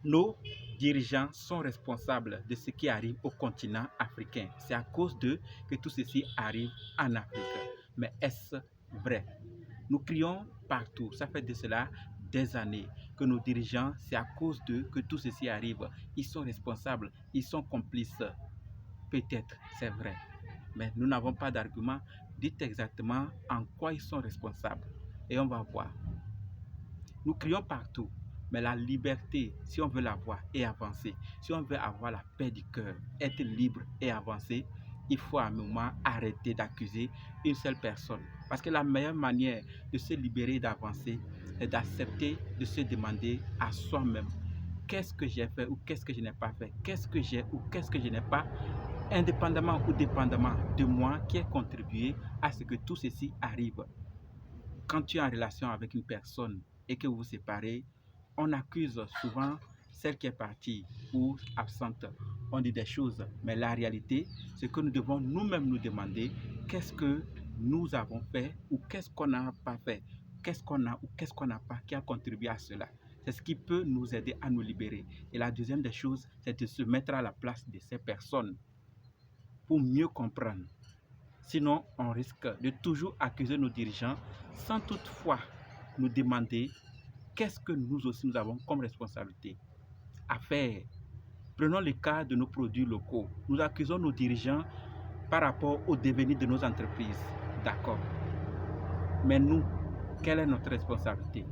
Nos dirigeants sont responsables de ce qui arrive au continent africain. C'est à cause d'eux que tout ceci arrive en Afrique. Mais est-ce vrai? Nous crions partout, ça fait de cela des années que nos dirigeants, c'est à cause d'eux que tout ceci arrive. Ils sont responsables, ils sont complices. Peut-être, c'est vrai. Mais nous n'avons pas d'argument. Dites exactement en quoi ils sont responsables. Et on va voir. Nous crions partout, mais la liberté, si on veut l'avoir et avancer, si on veut avoir la paix du cœur, être libre et avancer, il faut à un moment arrêter d'accuser une seule personne. Parce que la meilleure manière de se libérer et d'avancer, c'est d'accepter de se demander à soi-même qu'est-ce que j'ai fait ou qu'est-ce que je n'ai pas fait, qu'est-ce que j'ai ou qu'est-ce que je n'ai pas, indépendamment ou dépendamment de moi qui ai contribué à ce que tout ceci arrive. Quand tu es en relation avec une personne et que vous vous séparez, on accuse souvent celle qui est partie ou absente. On dit des choses, mais la réalité, c'est que nous devons nous-mêmes nous demander qu'est-ce que nous avons fait ou qu'est-ce qu'on n'a pas fait, qu'est-ce qu'on a ou qu'est-ce qu'on n'a pas qui a contribué à cela. C'est ce qui peut nous aider à nous libérer. Et la deuxième des choses, c'est de se mettre à la place de ces personnes pour mieux comprendre. Sinon, on risque de toujours accuser nos dirigeants sans toutefois nous demander qu'est-ce que nous aussi nous avons comme responsabilité à faire. Prenons le cas de nos produits locaux. Nous accusons nos dirigeants par rapport au devenir de nos entreprises. D'accord. Mais nous, quelle est notre responsabilité?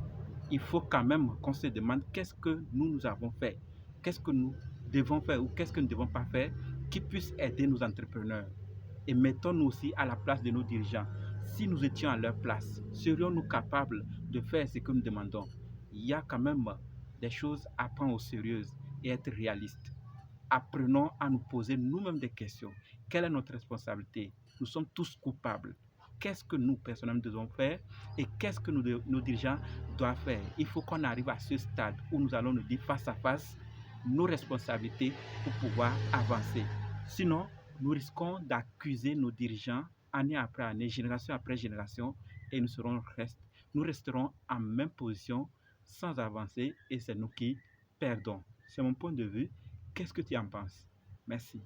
Il faut quand même qu'on se demande qu'est-ce que nous avons fait, qu'est-ce que nous devons faire ou qu'est-ce que nous ne devons pas faire qui puisse aider nos entrepreneurs. Et mettons-nous aussi à la place de nos dirigeants. Si nous étions à leur place, serions-nous capables de faire ce que nous demandons? Il y a quand même des choses à prendre au sérieux et être réaliste. Apprenons à nous poser nous-mêmes des questions. Quelle est notre responsabilité? Nous sommes tous coupables. Qu'est-ce que nous, personnellement, devons faire et qu'est-ce que nos dirigeants doivent faire? Il faut qu'on arrive à ce stade où nous allons nous dire face à face nos responsabilités pour pouvoir avancer. Sinon, nous risquons d'accuser nos dirigeants année après année, génération après génération, et nous resterons en même position sans avancer et c'est nous qui perdons. C'est mon point de vue. Qu'est-ce que tu en penses? Merci.